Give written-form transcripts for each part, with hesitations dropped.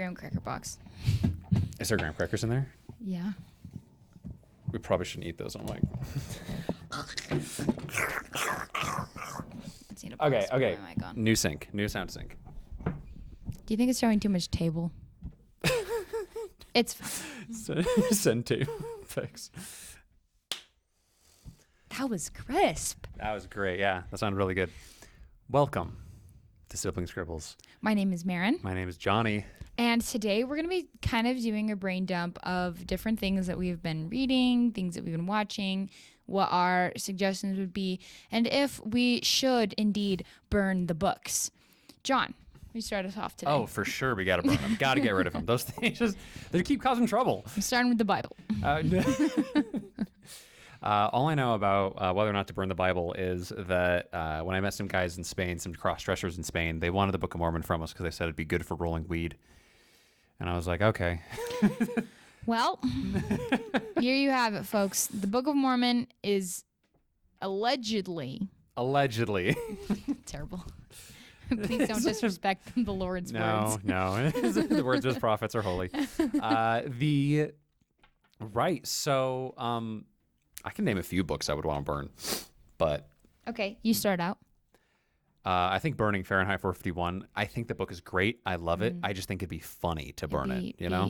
graham cracker box. Is there graham crackers in there? Yeah. We probably shouldn't eat those on mic. Okay. New sync. New sound sync. Do you think it's showing too much table? It's Send to fix. That was crisp. That was great. Yeah, that sounded really good. Welcome to Sibling Scribbles. My name is Marin. My name is Johnny. And today we're going to be kind of doing a brain dump of different things that we've been reading, things that we've been watching, what our suggestions would be, and if we should indeed burn the books. John, we start us off today. Oh, for sure we got to burn them. Got to get rid of them. Those things they keep causing trouble. I'm starting with the Bible. All I know about whether or not to burn the Bible is that when I met some guys in Spain, some cross-dressers in Spain, they wanted the Book of Mormon from us because they said it'd be good for rolling weed. And I was like, okay. Well, here you have it, folks. The Book of Mormon is allegedly terrible. Please don't disrespect the Lord's words. No. The words of his prophets are holy. So I can name a few books I would want to burn, but okay, you start out. I think burning Fahrenheit 451. I think the book is great. I love it. I just think it'd be funny to burn it. You know?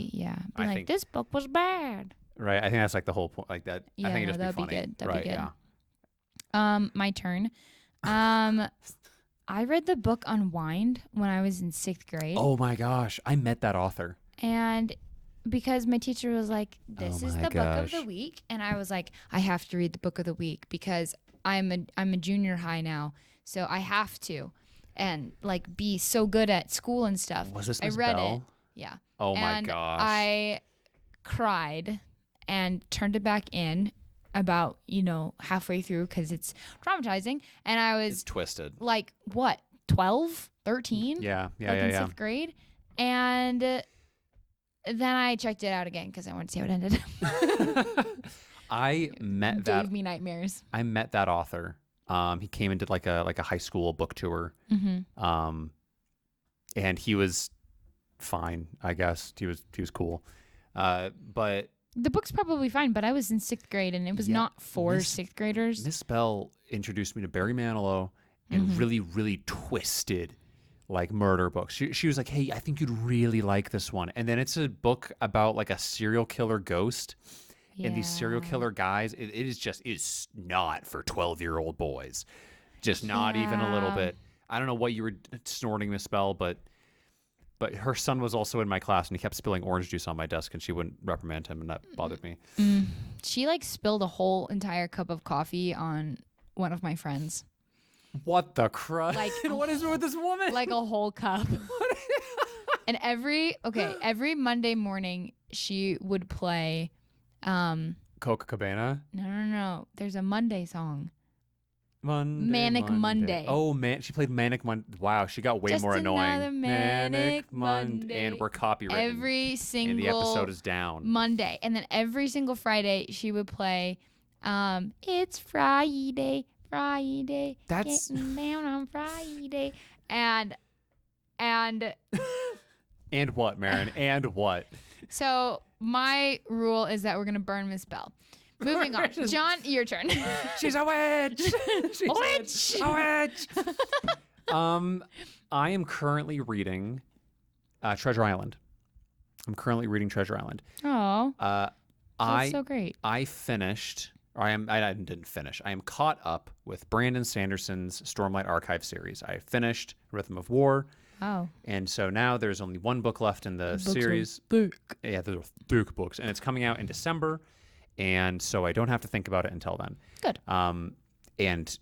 I think this book was bad. Right. I think that's like the whole point. Like that. Yeah, I think it'd just that'd be funny. Be good. That'd be good. Yeah. My turn. I read the book Unwind when I was in 6th grade. Oh my gosh, I met that author. And because my teacher was like, "This is the book of the week," and I was like, "I have to read the book of the week because I'm a junior high now, so I have to, and like be so good at school and stuff." Was this I Miss read Bell? it. Yeah. Oh my gosh. I cried and turned it back in about halfway through because it's traumatizing, and I was it's twisted. Like what, 12, 13? Yeah. In 6th grade, and then I checked it out again because I wanted to see how it ended. Gave me nightmares. I met that author. He came and did like a high school book tour. Mm-hmm. And he was fine, I guess. He was cool. But the book's probably fine, but I was in 6th grade and it was not for 6th graders. Miss Bell introduced me to Barry Manilow and really, really twisted like murder books. She was like, "Hey, I think you'd really like this one." And then it's a book about like a serial killer ghost. Yeah. And these serial killer guys, it is not for 12-year-old boys. Just not even a little bit. I don't know what you were snorting, Miss Bell, but her son was also in my class and he kept spilling orange juice on my desk and she wouldn't reprimand him and that bothered me. She like spilled a whole entire cup of coffee on one of my friends. What the crud? Like, what is with this woman? Like a whole cup. And every Monday morning she would play Coca Cabana? No. There's a Monday song. Manic Monday. Oh man, she played Manic Monday. Wow, she got way Just more annoying. Another Manic Monday. And we're copywritten. Every single and the episode is down. Monday. And then every single Friday she would play It's Friday. That's getting down on Friday. And and what, Marin? And what? So my rule is that we're gonna burn Miss Bell. Moving on. John, your turn. She's a witch. She's a witch. I am currently reading Treasure Island. Oh. That's so great. I finished. I didn't finish. I am caught up with Brandon Sanderson's Stormlight Archive series. I finished Rhythm of War. Oh. And so now there's only one book left in the series. Yeah, there's thick books. And it's coming out in December. And so I don't have to think about it until then. Good. And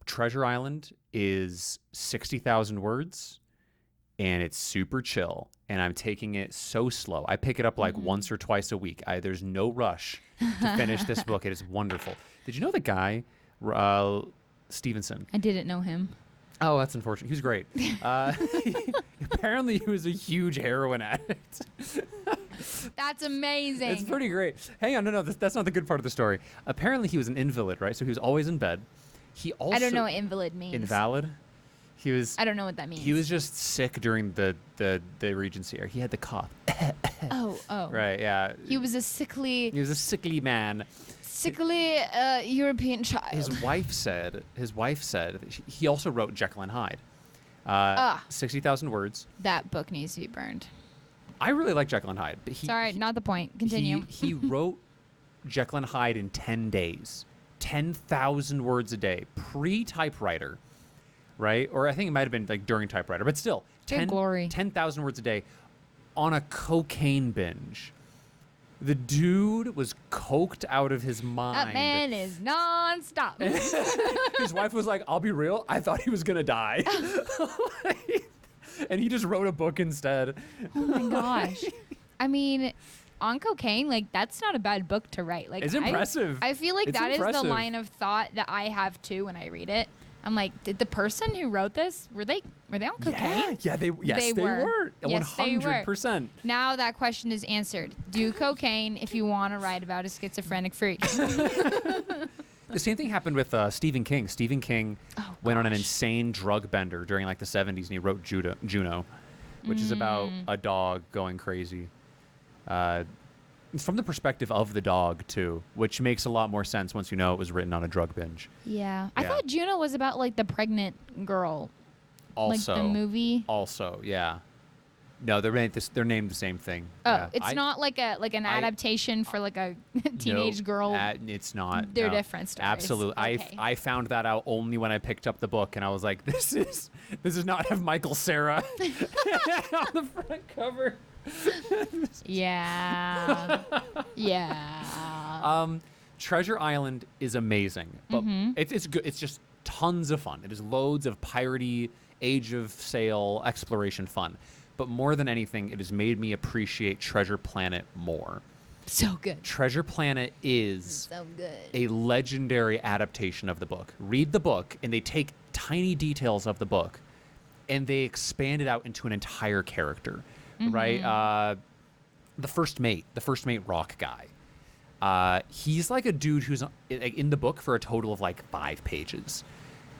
Treasure Island is 60,000 words. And it's super chill. And I'm taking it so slow. I pick it up like once or twice a week. There's no rush to finish this book. It is wonderful. Did you know the guy, Stevenson? I didn't know him. Oh, that's unfortunate. He was great. Apparently, he was a huge heroin addict. That's amazing. It's pretty great. Hang on. No, that's not the good part of the story. Apparently, he was an invalid, right? So he was always in bed. He also... I don't know what invalid means. Invalid? He was. I don't know what that means. He was just sick during the Regency era. He had the cough. Oh. Right. Yeah. He was a sickly man. European child. His wife said he also wrote Jekyll and Hyde. 60,000 words. That book needs to be burned. I really like Jekyll and Hyde, but Sorry, not the point. Continue. He wrote Jekyll and Hyde in 10 days, 10,000 words a day, pre-typewriter, right? Or I think it might have been like during typewriter, but still, Good glory. 10,000 words a day on a cocaine binge. The dude was coked out of his mind. That man is nonstop. His wife was like, I'll be real, I thought he was going to die. And he just wrote a book instead. Oh my gosh. I mean, on cocaine, like, that's not a bad book to write. Like, It's impressive. I feel like It's that is impressive. the line of thought that I have too when I read it. I'm like, did the person who wrote this, were they on cocaine? Yeah, they were. Yes, they were. 100%. Now that question is answered. Do cocaine if you want to write about a schizophrenic freak. The same thing happened with Stephen King. Stephen King went on an insane drug bender during like the 70s, and he wrote Juno, which is about a dog going crazy. It's from the perspective of the dog too, which makes a lot more sense once you know it was written on a drug binge. Yeah. I thought Juno was about like the pregnant girl. Also, like the movie. Also, yeah. No, they're named the same thing. Oh, Yeah. it's not like an adaptation for like a teenage girl. It's not. They're no. different stories. Absolutely. Okay. I found that out only when I picked up the book, and I was like, this does not have Michael Cera on the front cover. Yeah. Yeah. Treasure Island is amazing, but it's good. It's just tons of fun. It is loads of piratey, Age of Sail exploration fun. But more than anything, it has made me appreciate Treasure Planet more. So good. Treasure Planet is So good. a legendary adaptation of the book. Read the book, and they take tiny details of the book, and they expand it out into an entire character, right? The first mate rock guy. He's like a dude who's in the book for a total of like 5 pages.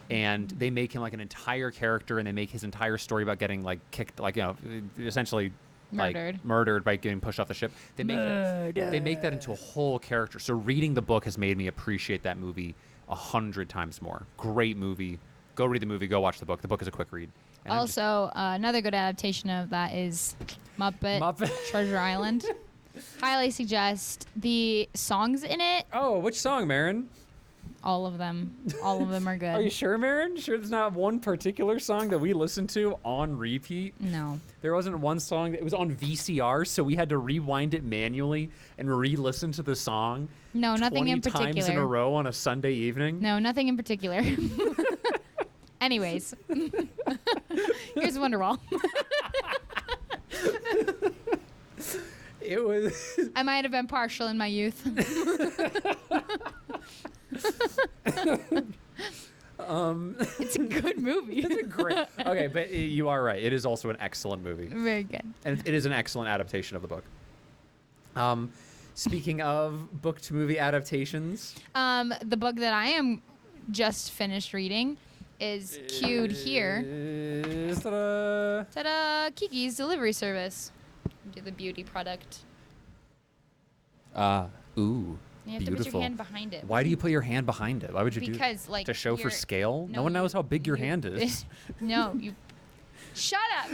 And they make him like an entire character, and they make his entire story about getting like kicked, like, you know, essentially like murdered by getting pushed off the ship. They make that into a whole character. So reading the book has made me appreciate that movie 100 times more. Great movie. Go read the movie. Go watch the book. The book is a quick read. And also, another good adaptation of that is Muppet. Treasure Island. Highly suggest. The songs in it. Oh, which song, Marin? All of them. All of them are good. Are you sure, Marin? Sure there's not one particular song that we listened to on repeat? No. There wasn't one song that it was on VCR, so we had to rewind it manually and re-listen to the song. No, nothing in 20 times in a row on a Sunday evening. No, nothing in particular. Anyways. Here's Wonderwall. It was. I might have been partial in my youth. It's a good movie. It's a great. Okay, but you are right. It is also an excellent movie, Very good. and it is an excellent adaptation of the book. Speaking of book to movie adaptations, The book that I am just finished reading is cued here. Ta-da. Ta-da! Kiki's Delivery Service. Do the beauty product. Ooh. You have to Beautiful. put your hand behind it. Why do you put your hand behind it? Why would you do that? Because, like, To show for you're- scale? No one you- knows how big your you- hand is. No, you. Shut up!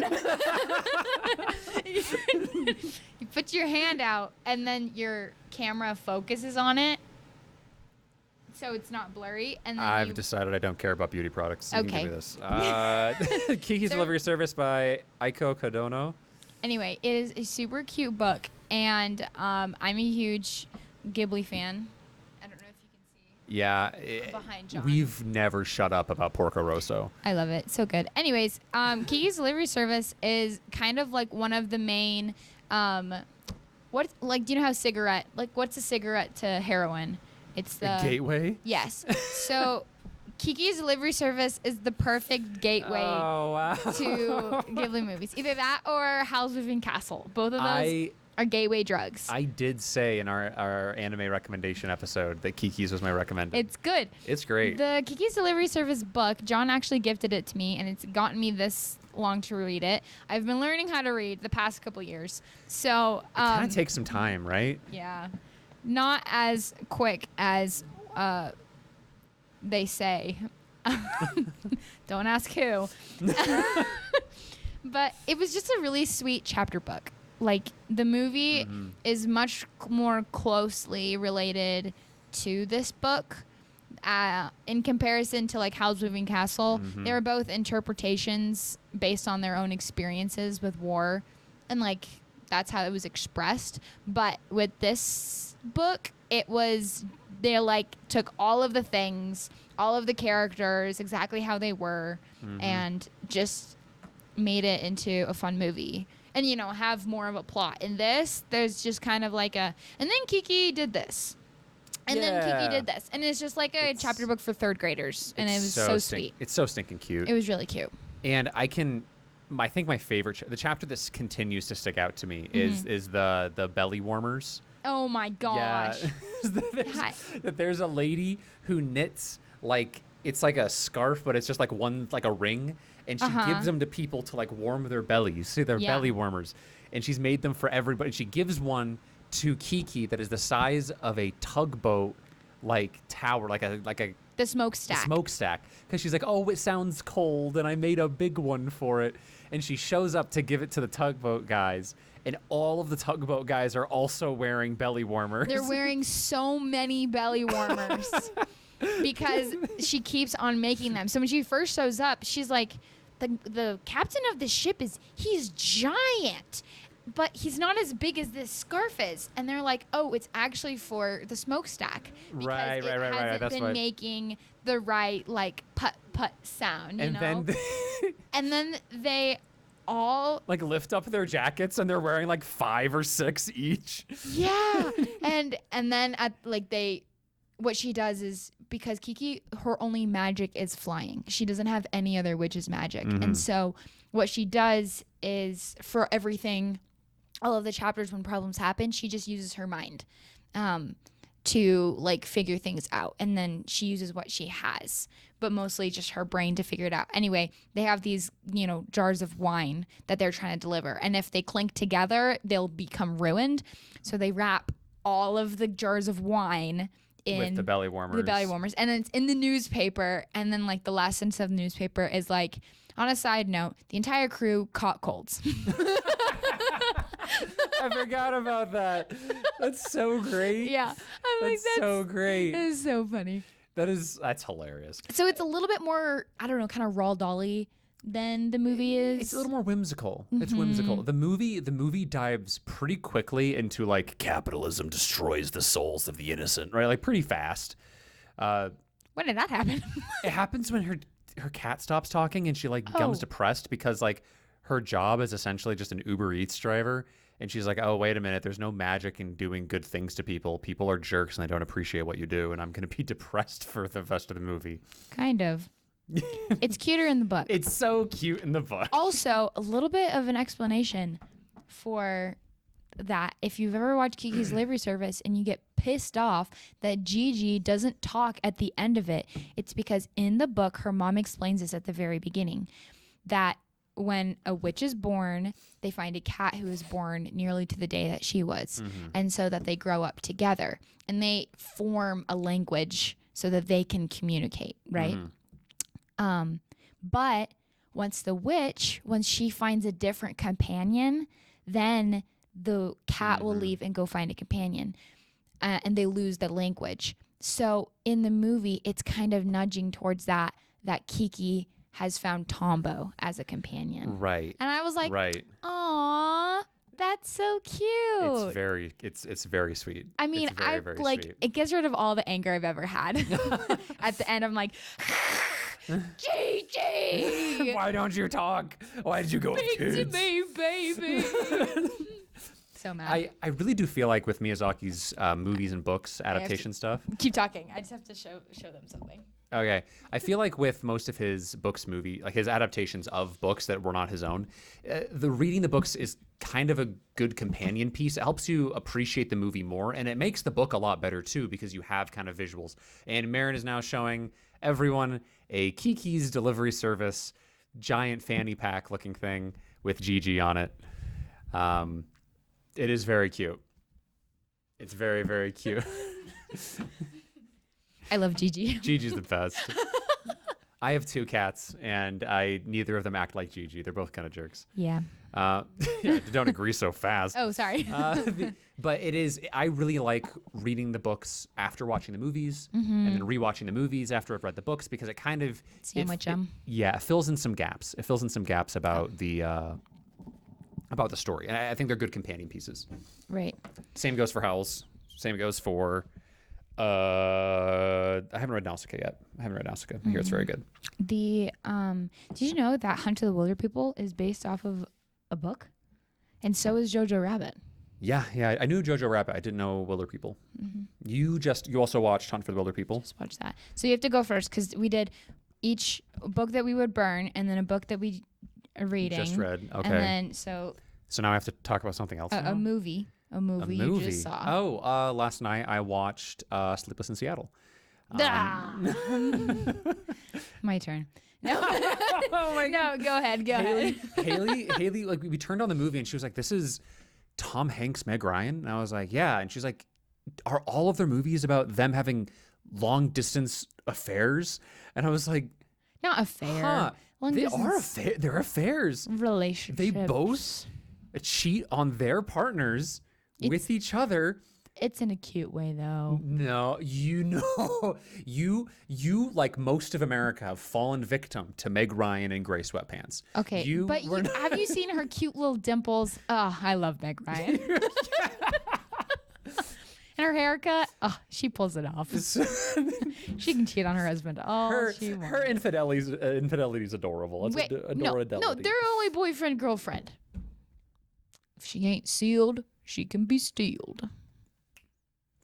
You put your hand out, and then your camera focuses on it, so it's not blurry. And then I've decided I don't care about beauty products. You can Okay. give me this. Kiki's Sir? Delivery Service by Aiko Kadono. Anyway, it is a super cute book, and I'm a huge Ghibli fan. I don't know if you can see. Yeah. Behind John. We've never shut up about Porco Rosso. I love it. So good. Anyways, Kiki's Delivery Service is kind of like one of the main, do you know how what's a cigarette to heroin? It's the Gateway? Yes. So Kiki's Delivery Service is the perfect gateway Oh, wow. to Ghibli movies. Either that or Howl's Moving Castle. Both of those are gateway drugs. I did say in our anime recommendation episode that Kiki's was my recommended. It's good. It's great. The Kiki's Delivery Service book, John actually gifted it to me, and it's gotten me this long to read it. I've been learning how to read the past couple years. So it kind of takes some time, right? Yeah. Not as quick as they say. Don't ask who. But it was just a really sweet chapter book. Like, the movie is much more closely related to this book in comparison to, like, Howl's Moving Castle. They were both interpretations based on their own experiences with war. And, like, that's how it was expressed. But with this book, it was, they, like, took all of the things, all of the characters, exactly how they were, and just made it into a fun movie. And, you know, have more of a plot. In this, there's just kind of like a, and then Kiki did this. And then Kiki did this. And it's just like a chapter book for third graders. And it was so sweet. It's so stinking cute. It was really cute. And I think my favorite, the chapter that continues to stick out to me is the belly warmers. Oh my gosh. Yeah. there's a lady who knits, like, it's like a scarf, but it's just like one, like a ring. And she gives them to people to, like, warm their bellies. See, they're belly warmers. And she's made them for everybody. She gives one to Kiki that is the size of a tugboat, like, tower, like a The smokestack. Smokestack. Because she's like, oh, it sounds cold, and I made a big one for it. And she shows up to give it to the tugboat guys. And all of the tugboat guys are also wearing belly warmers. They're wearing so many belly warmers because she keeps on making them. So when she first shows up, she's like, the captain of the ship he's giant, but he's not as big as this scarf is. And they're like, oh, it's actually for the smokestack. Because Right. It That's hasn't been making the right, like, put sound, you know? And then they all, like, lift up their jackets, and they're wearing, like, 5 or 6 each. yeah. and then at, like, what she does is, because Kiki, her only magic is flying. She doesn't have any other witch's magic. And so what she does is, for everything, all of the chapters when problems happen, she just uses her mind to, like, figure things out. And then she uses what she has, but mostly just her brain to figure it out. Anyway, they have these, you know, jars of wine that they're trying to deliver. And if they clink together, they'll become ruined. So they wrap all of the jars of wine with the belly warmers. And then it's in the newspaper. And then, like, the last sentence of the newspaper is like, on a side note, the entire crew caught colds. I forgot about that. That's so great. Yeah. That's so great. It is so funny. That's hilarious. So it's a little bit more, I don't know, kind of raw dolly than the movie is. It's a little more whimsical. It's whimsical. The movie dives pretty quickly into, like, capitalism destroys the souls of the innocent, right? Like, pretty fast. When did that happen? It happens when her cat stops talking and she, like, becomes depressed because, like, her job is essentially just an Uber Eats driver. And she's like, oh, wait a minute. There's no magic in doing good things to people. People are jerks and they don't appreciate what you do. And I'm going to be depressed for the rest of the movie. Kind of. It's cuter in the book. It's so cute in the book. Also, a little bit of an explanation for that. If you've ever watched Kiki's Delivery Service and you get pissed off that Gigi doesn't talk at the end of it, it's because in the book, her mom explains this at the very beginning, that when a witch is born, they find a cat who is born nearly to the day that she was. And so that they grow up together and they form a language so that they can communicate, right? But once she finds a different companion, then the cat will leave and go find a companion, and they lose the language. So in the movie, it's kind of nudging towards that Kiki has found Tombo as a companion. Right. And I was like, right. Aw, that's so cute. It's very sweet. I mean, it's very, very like, sweet. it gets rid of all the anger I've ever had. At the end, I'm like, Gigi! Why don't you talk? Why did you go with kids? Speak to me, baby. So mad. I really do feel like with Miyazaki's movies and books, adaptation stuff. Keep talking. I just have to show them something. Okay. I feel like with most of his books, like his adaptations of books that were not his own, the reading the books is kind of a good companion piece. It helps you appreciate the movie more, and it makes the book a lot better too because you have kind of visuals. And Marin is now showing everyone a Kiki's delivery service giant fanny pack looking thing with Gigi on it. It is very cute. It's very, very cute. I love Gigi. Gigi's the best. I have 2 cats, and neither of them act like Gigi. They're both kind of jerks. Yeah. Yeah, don't agree so fast. Oh, sorry. But I really like reading the books after watching the movies and then rewatching the movies after I've read the books because it kind of Sandwich them. Yeah, it fills in some gaps. It fills in some gaps about the story. And I think they're good companion pieces. Right. Same goes for Howls. Same goes for I haven't read Nausicaa yet. I hear it's very good. Did you know that Hunt of the Wilder People is based off of a book? And so is Jojo Rabbit. Yeah. I knew Jojo Rabbit. I didn't know Wilder People. You also watched Hunt for the Wilder People. Just watch that. So you have to go first because we did each book that we would burn and then a book that we are reading. Just read. Okay. And then so now I have to talk about something else. a movie. A movie you just saw. Oh, last night I watched Sleepless in Seattle. My turn. No, Oh my no, go ahead. Haley, like we turned on the movie and she was like, "This is Tom Hanks, Meg Ryan," and I was like, "Yeah," and she's like, "Are all of their movies about them having long distance affairs?" And I was like, Not affair. "Huh, Long they distance are affair. They're affairs. relationships. They both cheat on their partners with each other." It's in a cute way though. No, you like most of America have fallen victim to Meg Ryan and gray sweatpants. Okay, have you seen her cute little dimples? Oh, I love Meg Ryan. And her haircut, oh, she pulls it off. She can cheat on her husband all she wants. Her infidelity is adorable. It's adorability. No, they're only boyfriend girlfriend. If she ain't sealed, she can be stealed.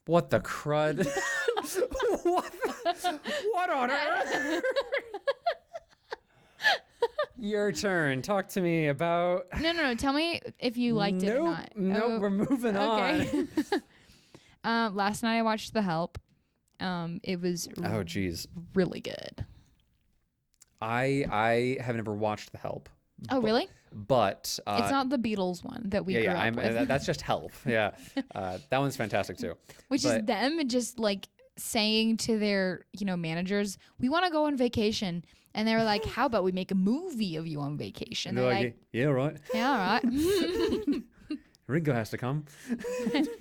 What the crud? what on earth? Your turn. Talk to me about. No. Tell me if you liked it or not. Nope, we're moving on. Last night I watched The Help. It was really good. I have never watched The Help. Oh, really? But it's not the Beatles one that we grew up with. That's just Help. Yeah, that one's fantastic too. Which is them just like saying to their managers, "We want to go on vacation," and they're like, "How about we make a movie of you on vacation?" They're like, "Yeah, right. Yeah, all right." Ringo has to come.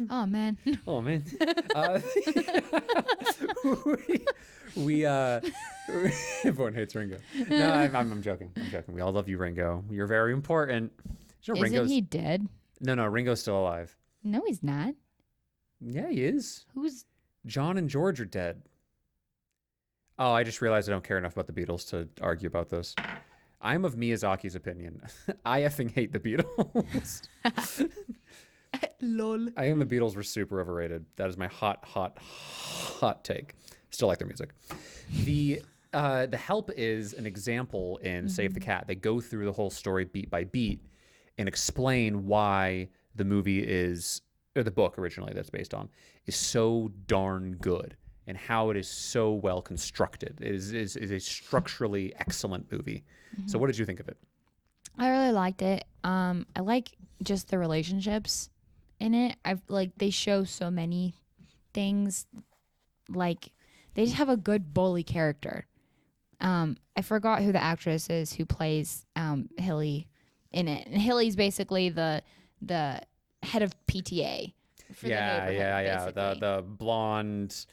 Oh man. Oh man. We everyone hates Ringo. No, I'm joking. We all love you, Ringo. You're very important. Isn't he dead? No, Ringo's still alive. No, he's not. Yeah, he is. Who's John and George are dead. Oh, I just realized I don't care enough about the Beatles to argue about this. I'm of Miyazaki's opinion. I effing hate the Beatles. lol. I think the Beatles were super overrated. That is my hot take. Still like their music. The Help is an example in Save the Cat. They go through the whole story beat by beat and explain why the movie or the book originally that's based on, is so darn good and how it is so well constructed. It is a structurally excellent movie. So what did you think of it? I really liked it. I like just the relationships in it. They show so many things. Like they just have a good bully character. I forgot who the actress is who plays Hilly in it. And Hilly's basically the head of PTA. For yeah. The blonde,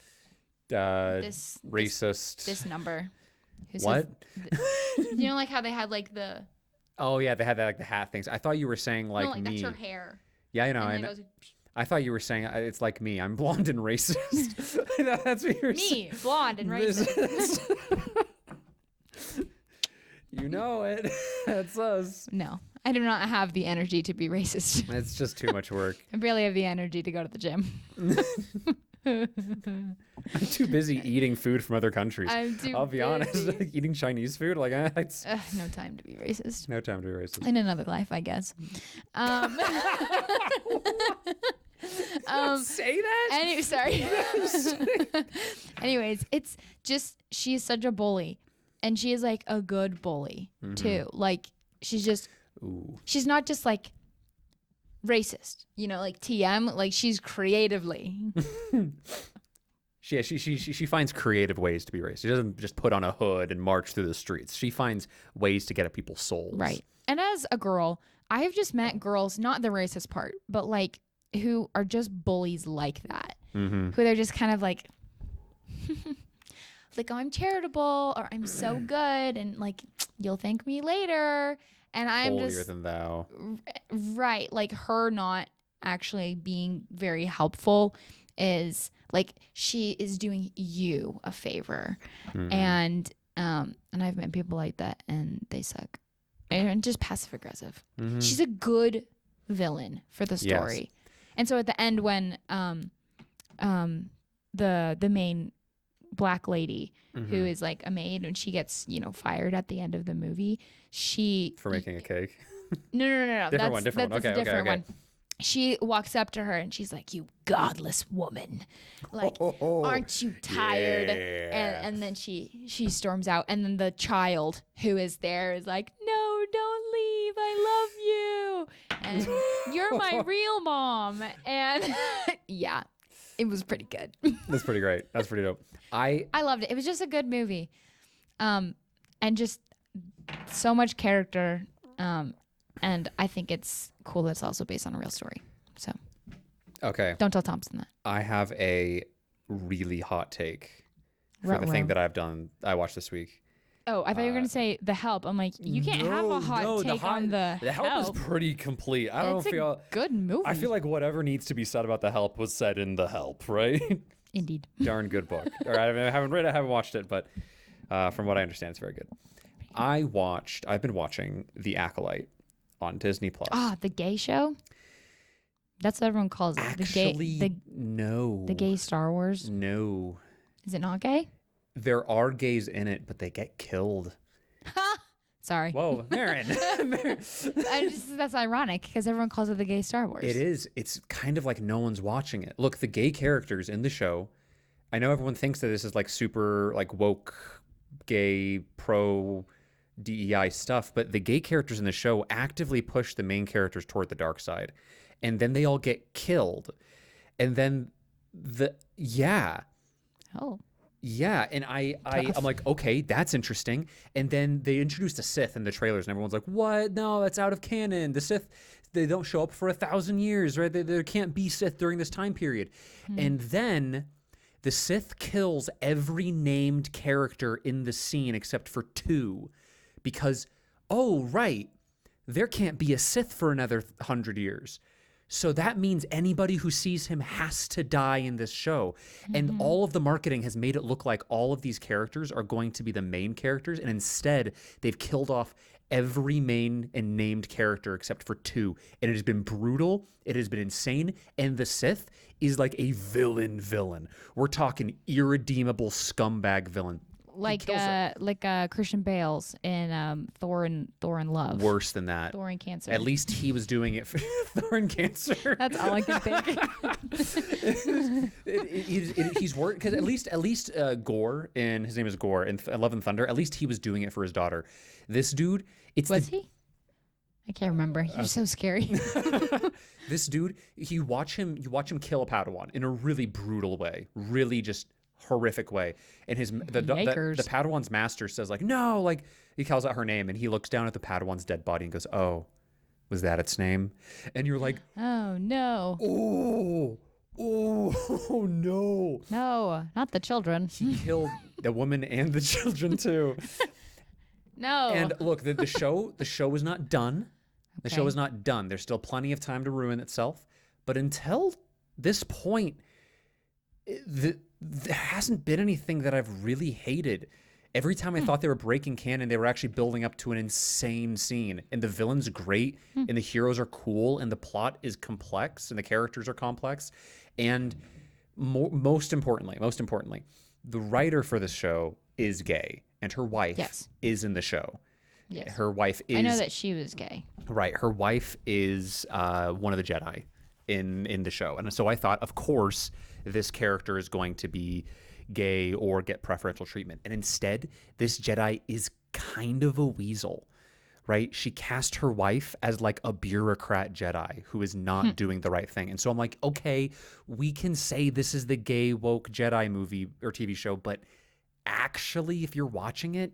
racist. This number. What? You know, like how they had like the. Oh yeah, they had that, like the hat things. I thought you were saying like, no, me. That's her hair. Yeah, you know. I thought you were saying it's like me. I'm blonde and racist. That's what you're saying. Me, blonde and racist. You know it. That's us. No, I do not have the energy to be racist. It's just too much work. I barely have the energy to go to the gym. I'm too busy eating food from other countries. I'm too I'll be honest. busy. Like, eating Chinese food, like it's No time to be racist. no time to be racist. In another life, I guess. Say that? Sorry. Anyways, it's just she's such a bully, and she is like a good bully too. Like she's just she's not just like racist, like TM. Like she's creatively. She finds creative ways to be racist. She doesn't just put on a hood and march through the streets. She finds ways to get at people's souls. Right. And as a girl, I have just met girls, not the racist part, but like who are just bullies like that. Who they're just kind of like, like, oh, I'm charitable or I'm so good and like you'll thank me later. And I'm Holier just than thou. Right. Like her not actually being very helpful is like she is doing you a favor. And I've met people like that and they suck. And just passive aggressive. She's a good villain for the story. Yes. And so at the end when the main black lady who is like a maid and she gets, fired at the end of the movie, for making a cake. No. Different one. That's Okay, a different okay. one. She walks up to her and she's like, "You godless woman, like, aren't you tired?" Yeah. And then she storms out. And then the child who is there is like, "No, don't leave. I love you, and you're my real mom." And yeah, it was pretty good. That's pretty great. That's pretty dope. I loved it. It was just a good movie, and just so much character. And I think it's cool that it's also based on a real story. So, okay. Don't tell Thompson that. I have a really hot take for the thing that I watched this week. Oh, I thought you were going to say The Help. I'm like, you can't have a hot take on The Help. The Help is pretty complete. It's a good movie. I feel like whatever needs to be said about The Help was said in The Help, right? Indeed. Darn good book. Or I haven't read it, I haven't watched it, but from what I understand, it's very good. I've been watching The Acolyte on Disney Plus. Ah, the gay show? That's what everyone calls it. Actually, no. The gay Star Wars? No. Is it not gay? There are gays in it, but they get killed. Sorry. Whoa, Marin. That's ironic because everyone calls it the gay Star Wars. It is. It's kind of like no one's watching it. Look, the gay characters in the show, I know everyone thinks that this is like super like woke, gay, pro DEI stuff, but the gay characters in the show actively push the main characters toward the dark side. And then they all get killed. And then Oh. Yeah, and I'm like, okay, that's interesting. And then they introduced a Sith in the trailers, and everyone's like, what? No, that's out of canon. The Sith, they don't show up for 1,000 years, right? There can't be Sith during this time period. And then the Sith kills every named character in the scene except for 2. Because, oh, right, there can't be a Sith for another 100 years. So that means anybody who sees him has to die in this show. And all of the marketing has made it look like all of these characters are going to be the main characters. And instead, they've killed off every main and named character except for 2. And it has been brutal. It has been insane. And the Sith is like a villain. We're talking irredeemable scumbag villain. Like Christian Bale's in Thor and Love. Worse than that. Thor and Cancer. At least he was doing it for Thor and Cancer. That's all I can think. He's worked because at least Gore, and his name is Gore in Love and Thunder. At least he was doing it for his daughter. This dude, was he? I can't remember. You're so scary. This dude, you watch him kill a Padawan in a really brutal way, really just horrific way. And the Padawan's master says like, no, like he calls out her name, and he looks down at the Padawan's dead body and goes, oh, was that its name? And you're like, oh no. Oh no. No, not the children. He killed the woman and the children too. No. And look, the show is not done. The show is not done. There's still plenty of time to ruin itself. But until this point, there hasn't been anything that I've really hated. Every time I thought they were breaking canon, they were actually building up to an insane scene. And the villain's great, and the heroes are cool, and the plot is complex, and the characters are complex. And most importantly, the writer for this show is gay, and her wife is in the show. Yes. Her wife is. I know that she was gay. Right. Her wife is one of the Jedi in the show. And so I thought, of course, this character is going to be gay or get preferential treatment. And instead, this Jedi is kind of a weasel, right? She cast her wife as like a bureaucrat Jedi who is not doing the right thing. And so I'm like, okay, we can say this is the gay woke Jedi movie or TV show, but actually, if you're watching it,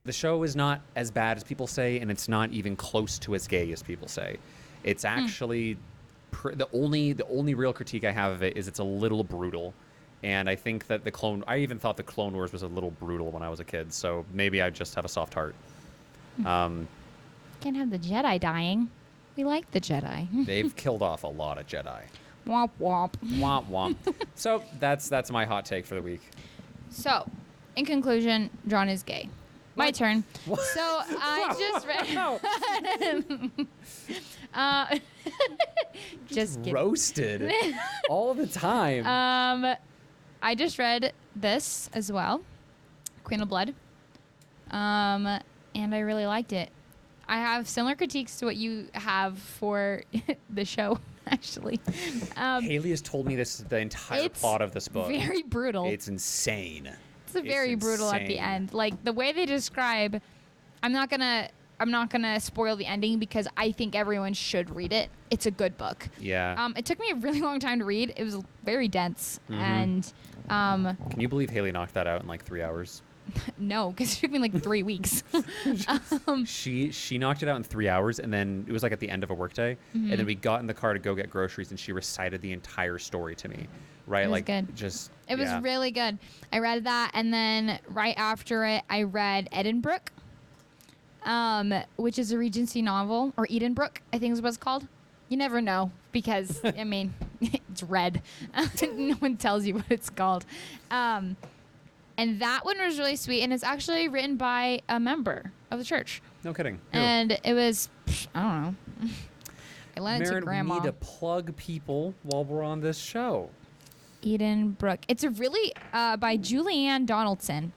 the show is not as bad as people say, and it's not even close to as gay as people say. It's actually the only real critique I have of it is it's a little brutal. And I think that I even thought the Clone Wars was a little brutal when I was a kid, so maybe I just have a soft heart. Can't have the Jedi dying. We like the Jedi. They've killed off a lot of Jedi. Womp womp. Womp womp. So that's my hot take for the week. So, in conclusion, John is gay. My turn. What? So I just read. Just kidding. Roasted all the time. I just read this as well, Queen of Blood, and I really liked it. I have similar critiques to what you have for the show, actually. Haley has told me this is the entire plot of this book. Very brutal. It's insane. It's very brutal at the end. Like the way they describe, I'm not gonna spoil the ending because I think everyone should read it. It's a good book. Yeah. It took me a really long time to read. It was very dense, and Can you believe Haley knocked that out in like 3 hours? No, because it took me like 3 weeks. She knocked it out in 3 hours, and then it was like at the end of a workday, and then we got in the car to go get groceries, and she recited the entire story to me. Right, it was like good. It was really good. I read that, and then right after it, I read Edenbrook, which is a Regency novel, or Edenbrook, I think is what it's called. You never know because I mean, it's red. No one tells you what it's called. And that one was really sweet, and it's actually written by a member of the church. No kidding. Who? And it was, I don't know. I lent it to Marin, Grandma. we need to plug people while we're on this show. Edenbrook. It's a really by Julianne Donaldson.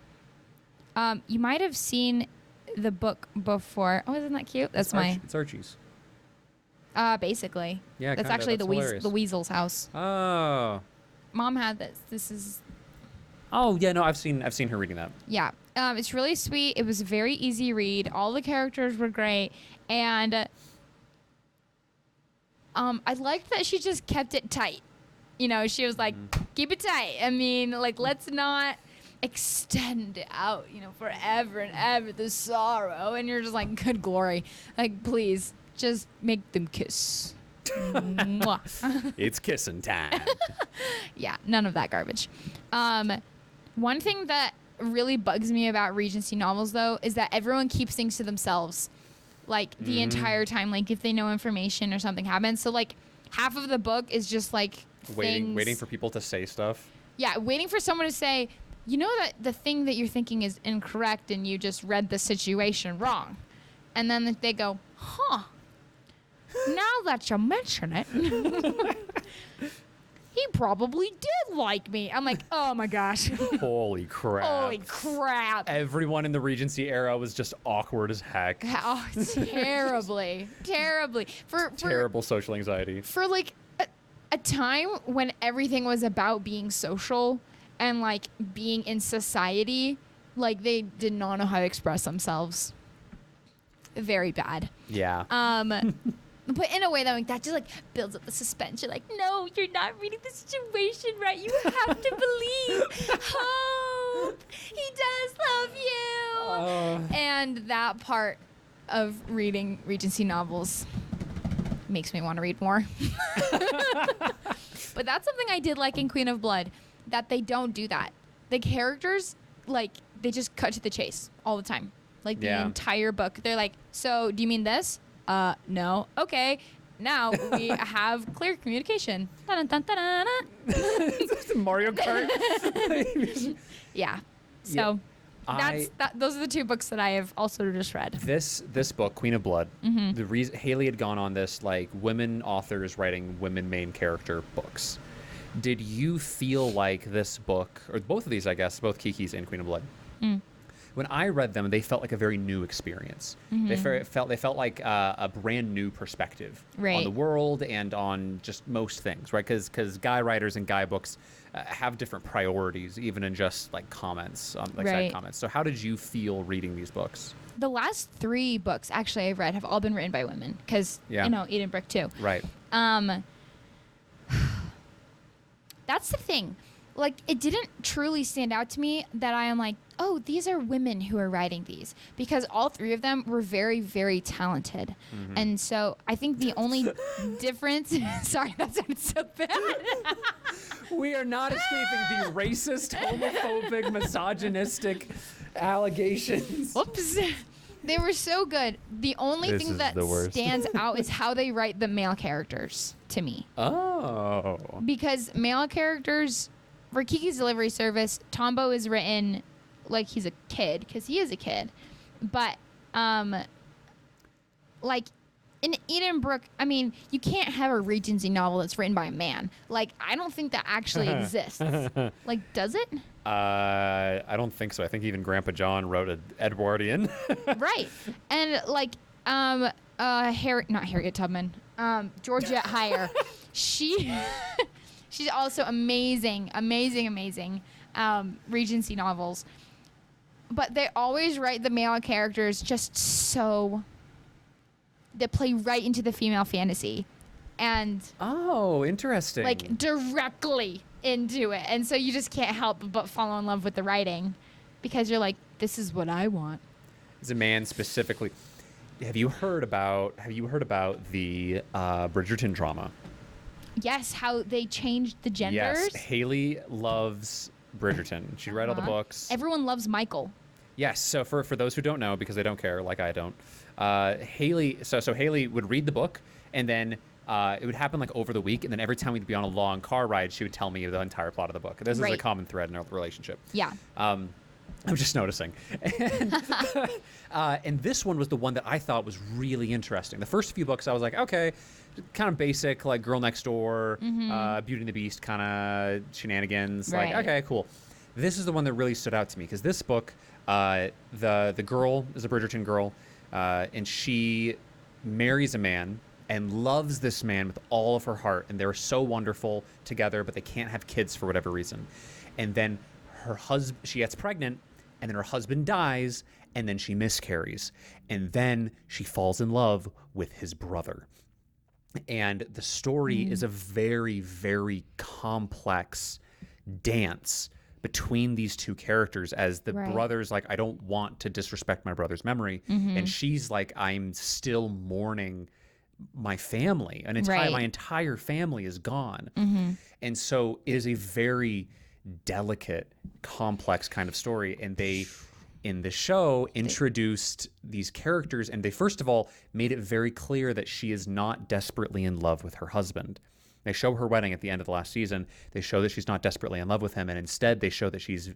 You might have seen the book before. Oh, isn't that cute? That's It's Archie's. Basically. Yeah, that's kinda. actually That's the Weasel's house. Oh. Mom had this. This is. Oh yeah, no, I've seen her reading that. Yeah, it's really sweet. It was a very easy read. All the characters were great, and I liked that she just kept it tight. You know, she was like, keep it tight. I mean, like, let's not extend it out, you know, forever and ever, the sorrow. And you're just like, good glory. Like, please, just make them kiss. Mwah. It's kissing time. Yeah, none of that garbage. One thing that really bugs me about Regency novels, though, is that everyone keeps things to themselves, like, the entire time. Like, if they know information or something happens. So, like, half of the book is just, like, waiting for people to say stuff. Yeah, waiting for someone to say, you know that the thing that you're thinking is incorrect and you just read the situation wrong. And then they go, huh, now that you mention it, he probably did like me. I'm like, oh my gosh. Holy crap. Holy crap. Everyone in the Regency era was just awkward as heck. Oh, terribly. Terribly. For Terrible social anxiety. For like a time when everything was about being social and like being in society, like they did not know how to express themselves. Very bad. Yeah. But in a way that just like builds up the suspense. You're like, no, you're not reading the situation right. You have to believe. Hope. He does love you. And that part of reading Regency novels makes me want to read more. But that's something I did like in Queen of Blood, that they don't do that. The characters, like, they just cut to the chase all the time. Like, the entire book. They're like, so, do you mean this? No. Okay. Now we have clear communication. Mario Kart. Yeah. So those are the two books that I have also just read. This book, Queen of Blood, the reason Haley had gone on this, like, women authors writing women main character books. Did you feel like this book, or both of these, I guess, both Kiki's and Queen of Blood, when I read them, they felt like a very new experience. They felt like a brand new perspective on the world and on just most things, right? Because guy writers and guy books have different priorities, even in just like comments, side comments. So how did you feel reading these books? The last 3 books actually I've read have all been written by women because, Eden Brick too. Right. That's the thing. Like, it didn't truly stand out to me that I am like, oh, these are women who are writing these, because all 3 of them were very, very talented. And so I think the only difference, sorry, that sounded so bad. We are not escaping the racist, homophobic, misogynistic allegations. Whoops. They were so good. The only thing that stands out is how they write the male characters to me. Oh. Because male characters, for Kiki's Delivery Service, Tombo is written like he's a kid, because he is a kid. But, like, in Eden Brook, I mean, you can't have a Regency novel that's written by a man. Like, I don't think that actually exists. Like, does it? I don't think so. I think even Grandpa John wrote an Edwardian. Right. And, like, not Harriet Tubman, Georgette Heyer. She's also amazing Regency novels. But they always write the male characters just so... They play right into the female fantasy. And... Oh, interesting. Like, directly into it. And so you just can't help but fall in love with the writing. Because you're like, this is what I want. As a man specifically... Have you heard about the Bridgerton drama? Yes, how they changed the genders. Yes, Haley loves Bridgerton. She read all the books. Everyone loves Michael. Yes, so for those who don't know, because they don't care, like I don't, Haley would read the book, and then it would happen like over the week, and then every time we'd be on a long car ride, she would tell me the entire plot of the book. This is a common thread in our relationship. Yeah. I'm just noticing. And this one was the one that I thought was really interesting. The first few books, I was like, okay, kind of basic, like Girl Next Door, Beauty and the Beast kind of shenanigans. Right. Like, okay, cool. This is the one that really stood out to me, because this book, the girl is a Bridgerton girl, and she marries a man and loves this man with all of her heart, and they're so wonderful together, but they can't have kids for whatever reason. And then she gets pregnant, and then her husband dies, and then she miscarries, and then she falls in love with his brother. And the story is a very, very complex dance between these two characters, as the brother's like, I don't want to disrespect my brother's memory, and she's like, I'm still mourning my family. My entire family is gone. And so it is a very delicate, complex kind of story, and they in the show introduced these characters, and they first of all made it very clear that she is not desperately in love with her husband. They show her wedding at the end of the last season. They show that she's not desperately in love with him, and instead they show that she's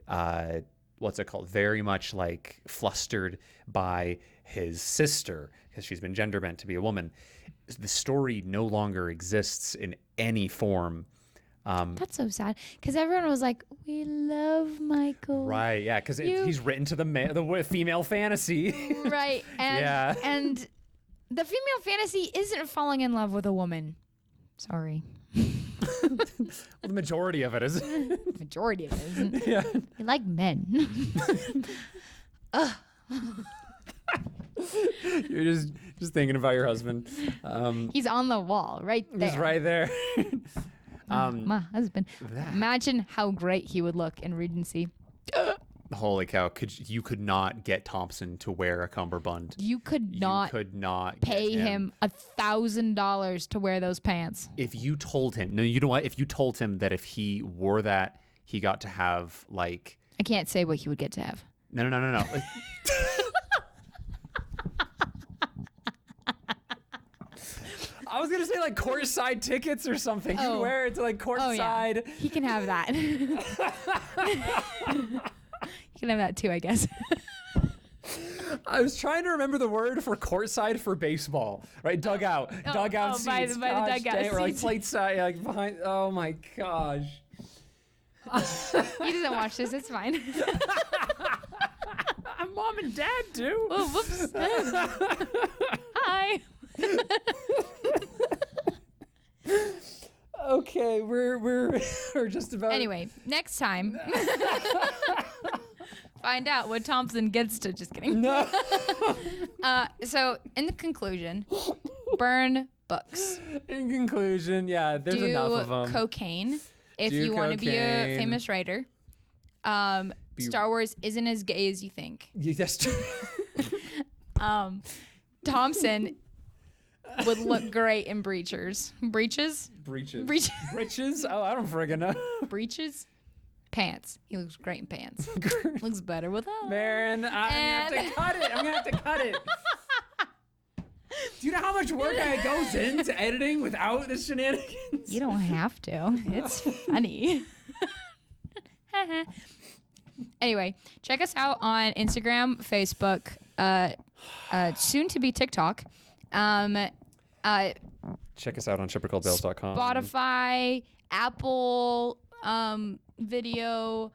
very much like flustered by his sister, because she's been gender bent to be a woman. The story no longer exists in any form. That's so sad, because everyone was like, we love Michael. Right, yeah, because he's written to the female fantasy. Right, and the female fantasy isn't falling in love with a woman. Sorry. Well, the majority of it is. Majority of it isn't. Yeah. They like men. You're just thinking about your husband. He's on the wall, right there. He's right there. My husband. Imagine how great he would look in Regency. Holy cow! You could not get Thompson to wear a cummerbund. You could not pay him $1,000 to wear those pants. If you told him, no, you know what? If you told him that if he wore that, he got to have like. I can't say what he would get to have. No. I was gonna say like courtside tickets or something. You wear it to like courtside. Yeah. He can have that. He can have that too, I guess. I was trying to remember the word for courtside for baseball, right? Dugout, dugout seats. by the Gosh, dugout dang, or like seats. plate side, like behind. Oh my gosh. He doesn't watch this. It's fine. Mom and Dad do. Oh, whoops. Hi. Okay, we're just about. Anyway, next time. Find out what Thompson gets to. Just kidding. No. So, in the conclusion, burn books. In conclusion, yeah, there's enough of them. Cocaine if Do you want to be a cocaine. famous writer. Star Wars isn't as gay as you think. Yes. Thompson would look great in breeches. Breeches? Breeches. Breeches. Breeches? Oh, I don't friggin' know. Breeches? Pants. He looks great in pants. Looks better without. Marin, I'm gonna have to cut it. I'm gonna have to cut it. Do you know how much work goes into editing without the shenanigans? You don't have to. It's funny. Anyway, check us out on Instagram, Facebook, soon to be TikTok. Check us out on shippercalledbills.com. Spotify, Apple Video.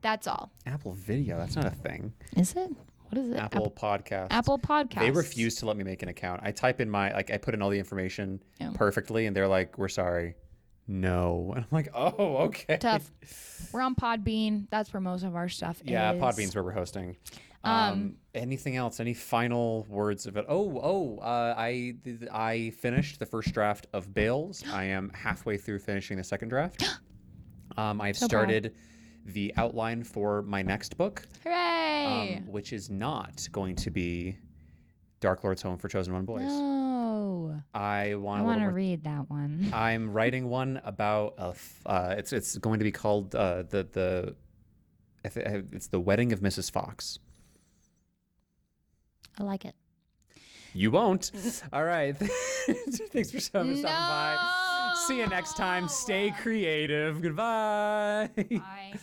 That's all. Apple Video, that's not a thing. Is it? What is it? Apple Podcasts. Apple Podcasts. They refuse to let me make an account. I type in I put in all the information Yeah. perfectly, and they're like, "We're sorry, no." And I'm like, "Oh, okay." Tough. We're on Podbean. That's where most of our stuff Yeah, is. Podbean's where we're hosting. Anything else? Any final words of it? I finished the first draft of Bales. I am halfway through finishing the second draft. I've started the outline for my next book, Hooray! which is not going to be Dark Lord's Home for Chosen One Boys. No. I want I a want little to more. read that one. I'm writing one about it's going to be called it's the Wedding of Mrs. Fox. I like it. You won't. All right. Thanks for stopping by. See you next time. Stay creative. Goodbye. Bye.